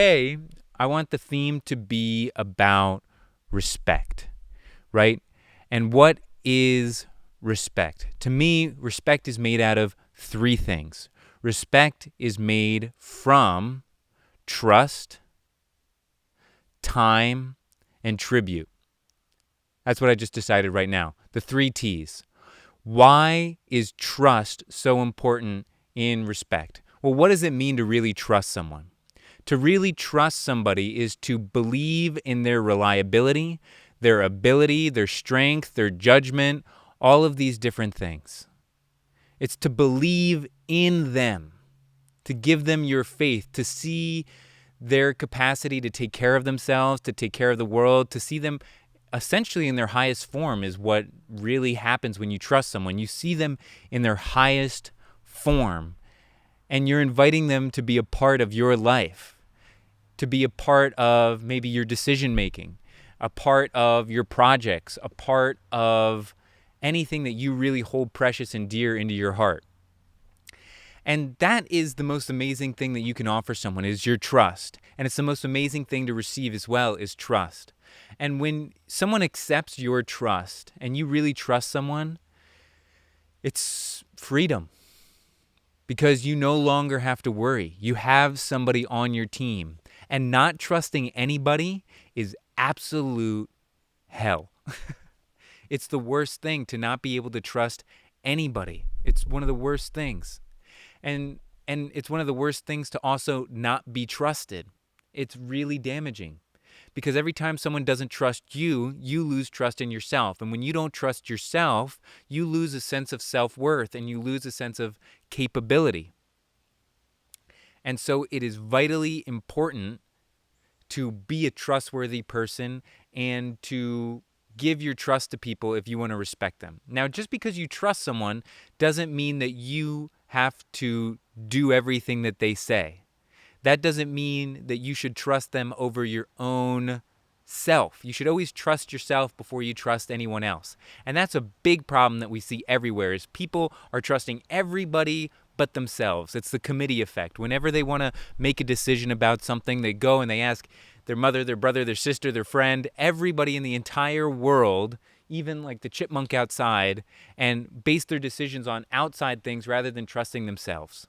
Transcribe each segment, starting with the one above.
Today, I want the theme to be about respect, right? And what is respect? To me, respect is made out of three things. Respect is made from trust, time, and tribute. That's what I just decided right now. The three T's. Why is trust so important in respect? Well, what does it mean to really trust someone? To really trust somebody is to believe in their reliability, their ability, their strength, their judgment, all of these different things. It's to believe in them, to give them your faith, to see their capacity to take care of themselves, to take care of the world, to see them essentially in their highest form is what really happens when you trust someone. You see them in their highest form, and you're inviting them to be a part of your life, to be a part of maybe your decision making, a part of your projects, a part of anything that you really hold precious and dear into your heart. And that is the most amazing thing that you can offer someone is your trust. And it's the most amazing thing to receive as well is trust. And when someone accepts your trust and you really trust someone, it's freedom. Because you no longer have to worry. You have somebody on your team. And not trusting anybody is absolute hell. It's the worst thing to not be able to trust anybody. It's one of the worst things. And it's one of the worst things to also not be trusted. It's really damaging. Because every time someone doesn't trust you, you lose trust in yourself. And when you don't trust yourself, you lose a sense of self-worth and you lose a sense of capability. And so it is vitally important to be a trustworthy person and to give your trust to people if you want to respect them. Now, just because you trust someone doesn't mean that you have to do everything that they say. That doesn't mean that you should trust them over your own self. You should always trust yourself before you trust anyone else. And that's a big problem that we see everywhere is people are trusting everybody but themselves. It's the committee effect. Whenever they want to make a decision about something, they go and they ask their mother, their brother, their sister, their friend, everybody in the entire world, even like the chipmunk outside, and base their decisions on outside things rather than trusting themselves.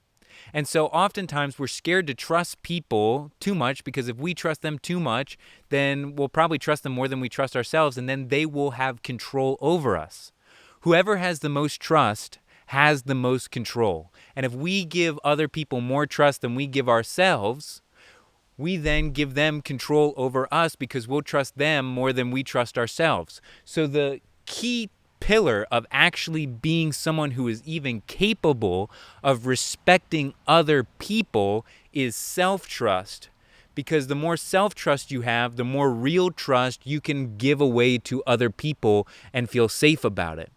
And so oftentimes we're scared to trust people too much because if we trust them too much, then we'll probably trust them more than we trust ourselves, and then they will have control over us. Whoever has the most trust has the most control. And if we give other people more trust than we give ourselves, we then give them control over us because we'll trust them more than we trust ourselves. So the key pillar of actually being someone who is even capable of respecting other people is self-trust. Because the more self-trust you have, the more real trust you can give away to other people and feel safe about it.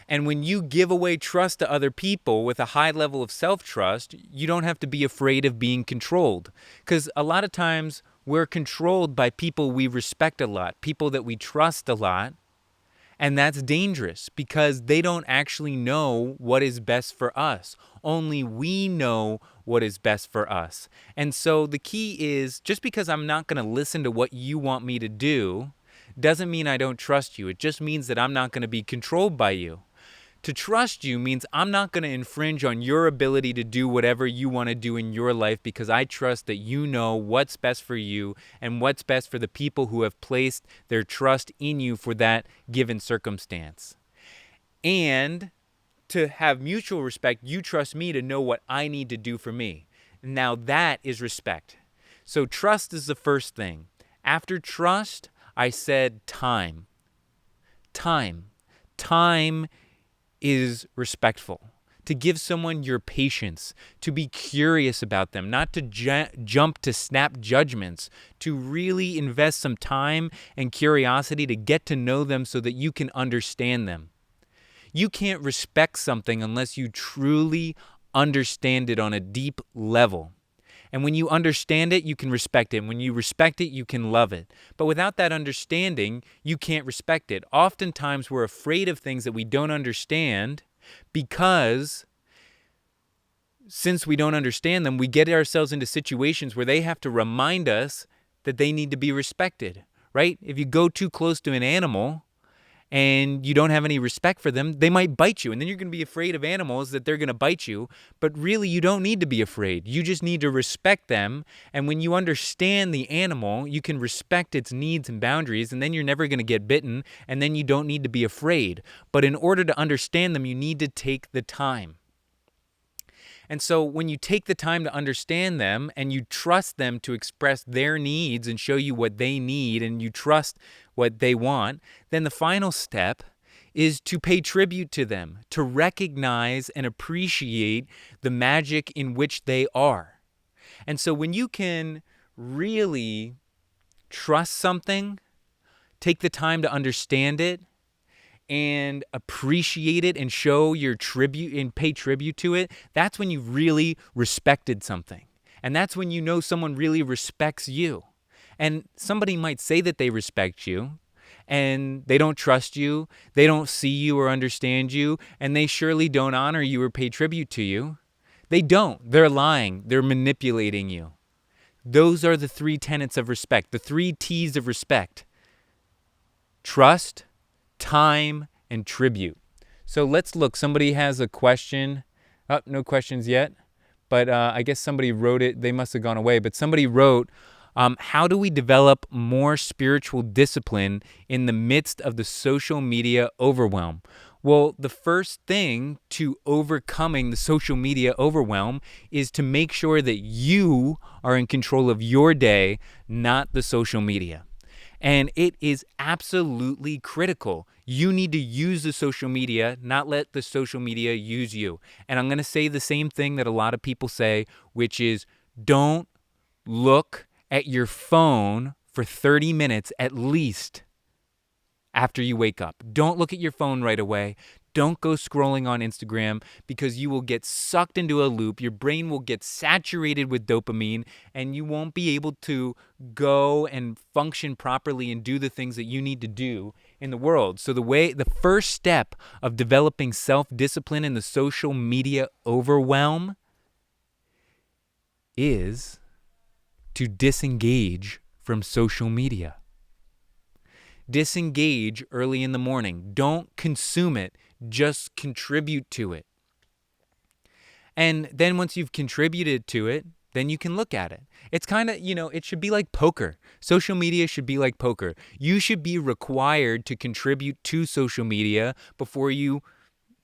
And when you give away trust to other people with a high level of self-trust, you don't have to be afraid of being controlled. Because a lot of times we're controlled by people we respect a lot, people that we trust a lot. And that's dangerous because they don't actually know what is best for us. Only we know what is best for us. And so the key is just because I'm not going to listen to what you want me to do doesn't mean I don't trust you. It just means that I'm not going to be controlled by you. To trust you means I'm not going to infringe on your ability to do whatever you want to do in your life because I trust that you know what's best for you and what's best for the people who have placed their trust in you for that given circumstance. And to have mutual respect, you trust me to know what I need to do for me. Now that is respect. So trust is the first thing. After trust, I said time. Time is respectful. To give someone your patience, to be curious about them, not to jump to snap judgments, to really invest some time and curiosity to get to know them so that you can understand them. You can't respect something unless you truly understand it on a deep level. And when you understand it, you can respect it. And when you respect it, you can love it. But without that understanding, you can't respect it. Oftentimes, we're afraid of things that we don't understand because since we don't understand them, we get ourselves into situations where they have to remind us that they need to be respected, right? If you go too close to an animal and you don't have any respect for them, they might bite you. And then you're going to be afraid of animals, that they're going to bite you. But really, you don't need to be afraid. You just need to respect them. And when you understand the animal, you can respect its needs and boundaries. And then you're never going to get bitten. And then you don't need to be afraid. But in order to understand them, you need to take the time. And so when you take the time to understand them and you trust them to express their needs and show you what they need, and you trust what they want, then the final step is to pay tribute to them, to recognize and appreciate the magic in which they are. And so when you can really trust something, take the time to understand it, and appreciate it and show your tribute and pay tribute to it, that's when you've really respected something. And that's when you know someone really respects you. And somebody might say that they respect you, and they don't trust you, they don't see you or understand you, and they surely don't honor you or pay tribute to you. They don't. They're lying. They're manipulating you. Those are the 3 tenets of respect, the 3 T's of respect: trust, time, and tribute. So let's look. Somebody has a question. Oh, no questions yet. But I guess somebody wrote it. They must have gone away. But somebody wrote, how do we develop more spiritual discipline in the midst of the social media overwhelm? Well, the first thing to overcoming the social media overwhelm is to make sure that you are in control of your day, not the social media. And it is absolutely critical. You need to use the social media, not let the social media use you. And I'm going to say the same thing that a lot of people say, which is don't look at your phone for 30 minutes at least after you wake up. Don't look at your phone right away. Don't go scrolling on Instagram, because you will get sucked into a loop. Your brain will get saturated with dopamine, and you won't be able to go and function properly and do the things that you need to do in the world. So the first step of developing self-discipline in the social media overwhelm is to disengage from social media. Disengage early in the morning. Don't consume it. Just contribute to it. And then once you've contributed to it, then you can look at it. It's kind of, it should be like poker. Social media should be like poker. You should be required to contribute to social media before you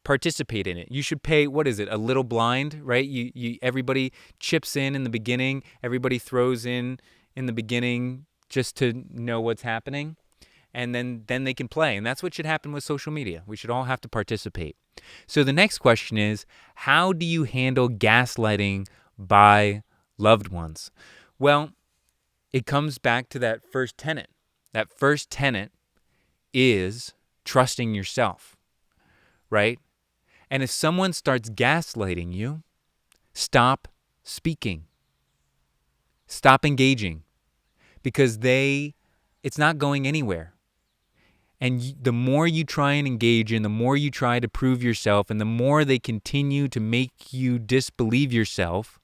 participate in it. You should pay, a little blind, right? Everybody chips in the beginning. Everybody throws in the beginning just to know what's happening. And then they can play. And that's what should happen with social media. We should all have to participate. So the next question is, how do you handle gaslighting by loved ones? Well, it comes back to that first tenet. That first tenet is trusting yourself, right? And if someone starts gaslighting you, stop speaking. Stop engaging, because it's not going anywhere. And the more you try and engage in, the more you try to prove yourself, and the more they continue to make you disbelieve yourself,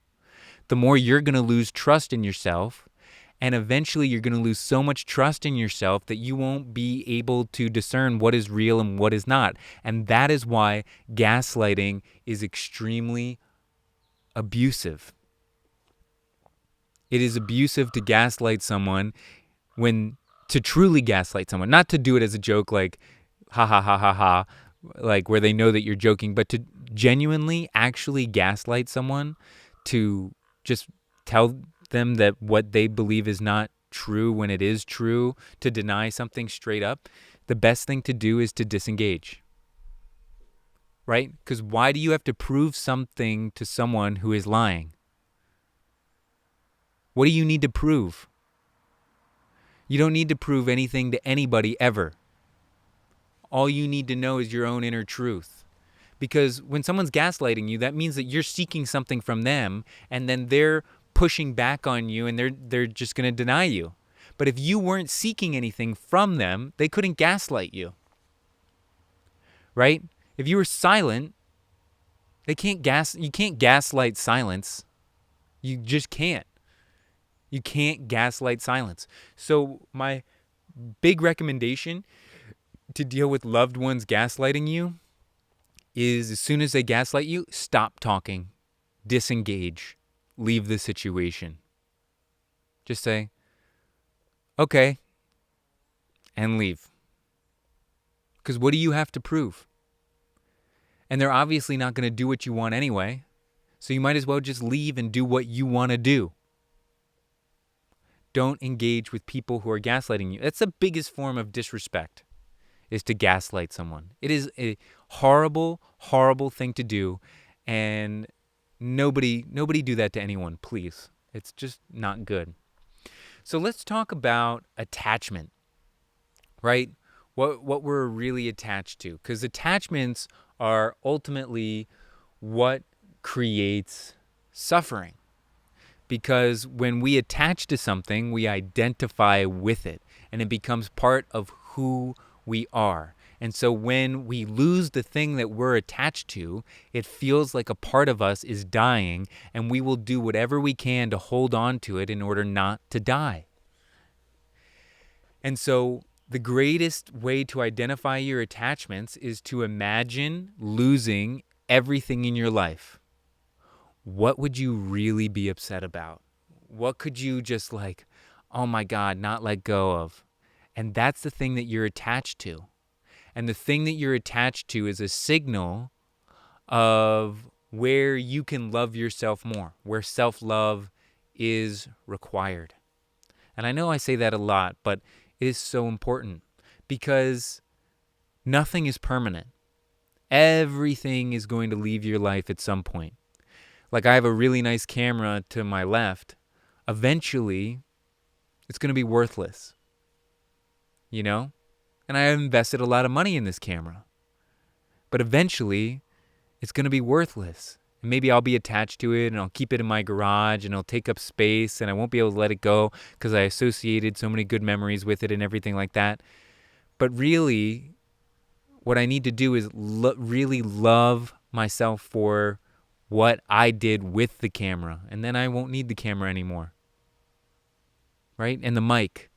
the more you're going to lose trust in yourself. And eventually you're going to lose so much trust in yourself that you won't be able to discern what is real and what is not. And that is why gaslighting is extremely abusive. It is abusive to gaslight someone, to truly gaslight someone, not to do it as a joke, like ha ha ha ha ha, like where they know that you're joking, but to genuinely actually gaslight someone, to just tell them that what they believe is not true when it is true, to deny something straight up. The best thing to do is to disengage, right? Because why do you have to prove something to someone who is lying? What do you need to prove? You don't need to prove anything to anybody ever. All you need to know is your own inner truth. Because when someone's gaslighting you, that means that you're seeking something from them, and then they're pushing back on you, and they're just going to deny you. But if you weren't seeking anything from them, they couldn't gaslight you. Right? If you were silent, You can't gaslight silence. You just can't. You can't gaslight silence. So my big recommendation to deal with loved ones gaslighting you is, as soon as they gaslight you, stop talking, disengage, leave the situation. Just say, okay, and leave. Because what do you have to prove? And they're obviously not going to do what you want anyway. So you might as well just leave and do what you want to do. Don't engage with people who are gaslighting you. That's the biggest form of disrespect, is to gaslight someone. It is a horrible, horrible thing to do. And nobody do that to anyone, please. It's just not good. So let's talk about attachment, right? What we're really attached to. Because attachments are ultimately what creates suffering. Because when we attach to something, we identify with it, and it becomes part of who we are. And so when we lose the thing that we're attached to, it feels like a part of us is dying, and we will do whatever we can to hold on to it in order not to die. And so the greatest way to identify your attachments is to imagine losing everything in your life. What would you really be upset about? What could you just oh my God, not let go of? And that's the thing that you're attached to. And the thing that you're attached to is a signal of where you can love yourself more, where self-love is required. And I know I say that a lot, but it is so important, because nothing is permanent. Everything is going to leave your life at some point. Like, I have a really nice camera to my left. Eventually, it's going to be worthless, you know? And I have invested a lot of money in this camera. But eventually, it's going to be worthless. And maybe I'll be attached to it, and I'll keep it in my garage, and it'll take up space, and I won't be able to let it go because I associated so many good memories with it and everything like that. But really, what I need to do is really love myself for what I did with the camera, and then I won't need the camera anymore, right? And the mic,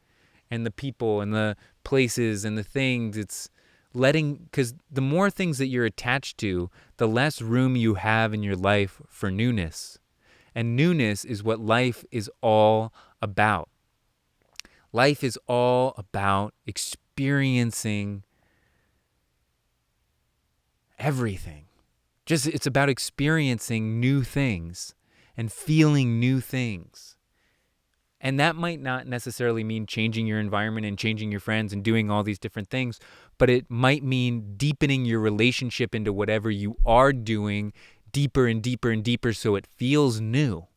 and the people, and the places, and the things. It's because the more things that you're attached to, the less room you have in your life for newness. And newness is what life is all about. Life is all about experiencing everything. It's about experiencing new things and feeling new things. And that might not necessarily mean changing your environment and changing your friends and doing all these different things, but it might mean deepening your relationship into whatever you are doing deeper and deeper and deeper, so it feels new,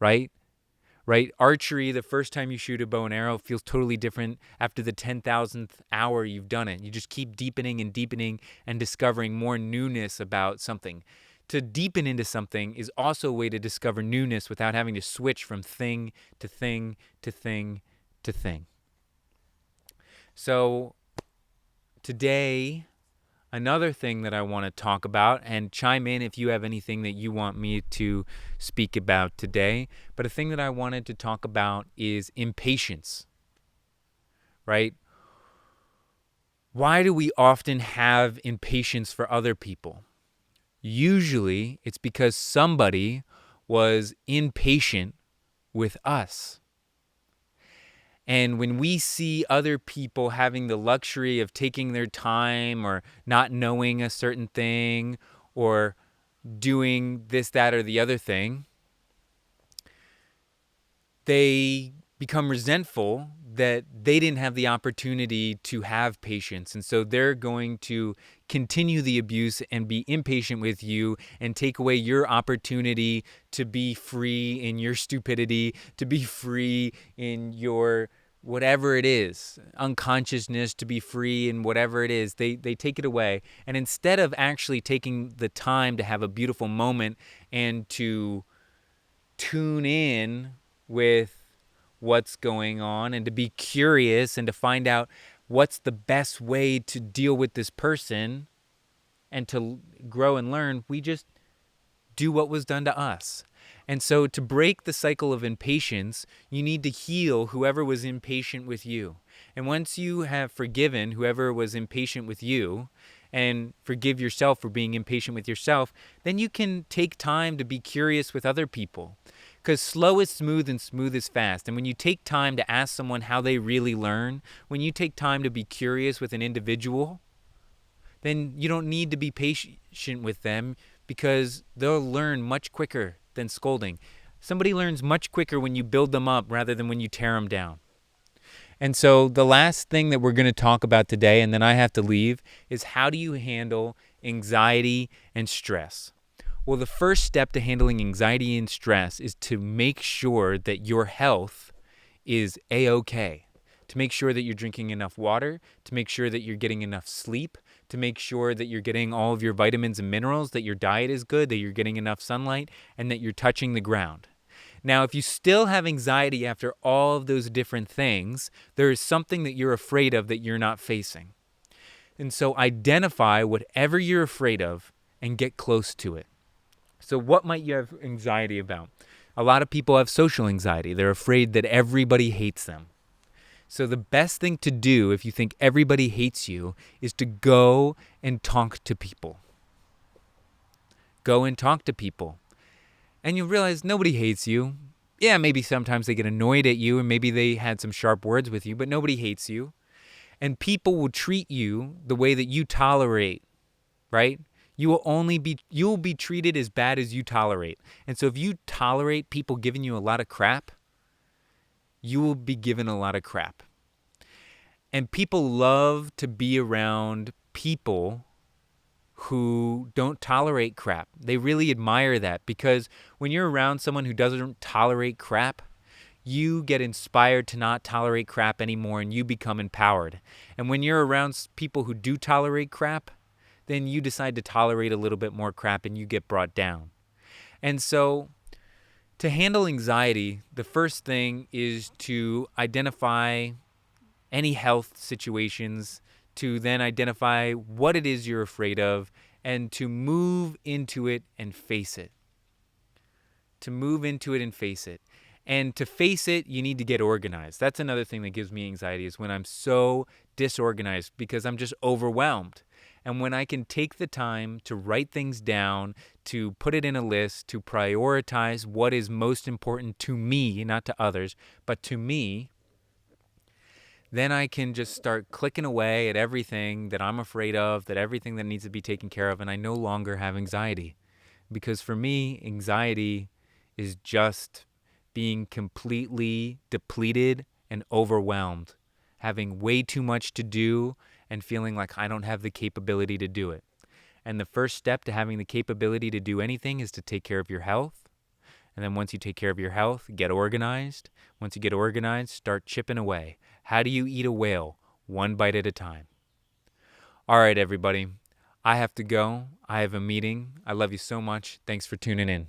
right? Right? Archery, the first time you shoot a bow and arrow, feels totally different after the 10,000th hour you've done it. You just keep deepening and deepening and discovering more newness about something. To deepen into something is also a way to discover newness without having to switch from thing to thing to thing to thing. So today, another thing that I want to talk about, and chime in if you have anything that you want me to speak about today, but a thing that I wanted to talk about is impatience, right? Why do we often have impatience for other people? Usually, it's because somebody was impatient with us. And when we see other people having the luxury of taking their time, or not knowing a certain thing, or doing this, that, or the other thing, they become resentful that they didn't have the opportunity to have patience. And so they're going to continue the abuse and be impatient with you and take away your opportunity to be free in your stupidity, to be free in your whatever it is, unconsciousness, to be free in whatever it is. They take it away. And instead of actually taking the time to have a beautiful moment and to tune in with what's going on and to be curious and to find out what's the best way to deal with this person and to grow and learn, we just do what was done to us. And so to break the cycle of impatience, you need to heal whoever was impatient with you. And once you have forgiven whoever was impatient with you, and forgive yourself for being impatient with yourself, then you can take time to be curious with other people. Because slow is smooth and smooth is fast. And when you take time to ask someone how they really learn, when you take time to be curious with an individual, then you don't need to be patient with them because they'll learn much quicker than scolding. Somebody learns much quicker when you build them up rather than when you tear them down. And so the last thing that we're going to talk about today, and then I have to leave, is how do you handle anxiety and stress? Well, the first step to handling anxiety and stress is to make sure that your health is A-okay. To make sure that you're drinking enough water, to make sure that you're getting enough sleep, to make sure that you're getting all of your vitamins and minerals, that your diet is good, that you're getting enough sunlight, and that you're touching the ground. Now, if you still have anxiety after all of those different things, there is something that you're afraid of that you're not facing. And so identify whatever you're afraid of and get close to it. So what might you have anxiety about? A lot of people have social anxiety. They're afraid that everybody hates them. So the best thing to do if you think everybody hates you is to go and talk to people. Go and talk to people. And you realize nobody hates you. Yeah, maybe sometimes they get annoyed at you and maybe they had some sharp words with you, but nobody hates you. And people will treat you the way that you tolerate, right? You will be treated as bad as you tolerate. And so if you tolerate people giving you a lot of crap, you will be given a lot of crap. And people love to be around people who don't tolerate crap. They really admire that because when you're around someone who doesn't tolerate crap, you get inspired to not tolerate crap anymore and you become empowered. And when you're around people who do tolerate crap, then you decide to tolerate a little bit more crap and you get brought down. And so to handle anxiety, the first thing is to identify any health situations, to then identify what it is you're afraid of, and to move into it and face it. To move into it and face it. And to face it, you need to get organized. That's another thing that gives me anxiety is when I'm so disorganized because I'm just overwhelmed. And when I can take the time to write things down, to put it in a list, to prioritize what is most important to me, not to others, but to me, then I can just start clicking away at everything that I'm afraid of, that everything that needs to be taken care of, and I no longer have anxiety. Because for me, anxiety is just being completely depleted and overwhelmed, having way too much to do and feeling like I don't have the capability to do it. And the first step to having the capability to do anything is to take care of your health. And then once you take care of your health, get organized. Once you get organized, start chipping away. How do you eat a whale? One bite at a time. All right, everybody. I have to go. I have a meeting. I love you so much. Thanks for tuning in.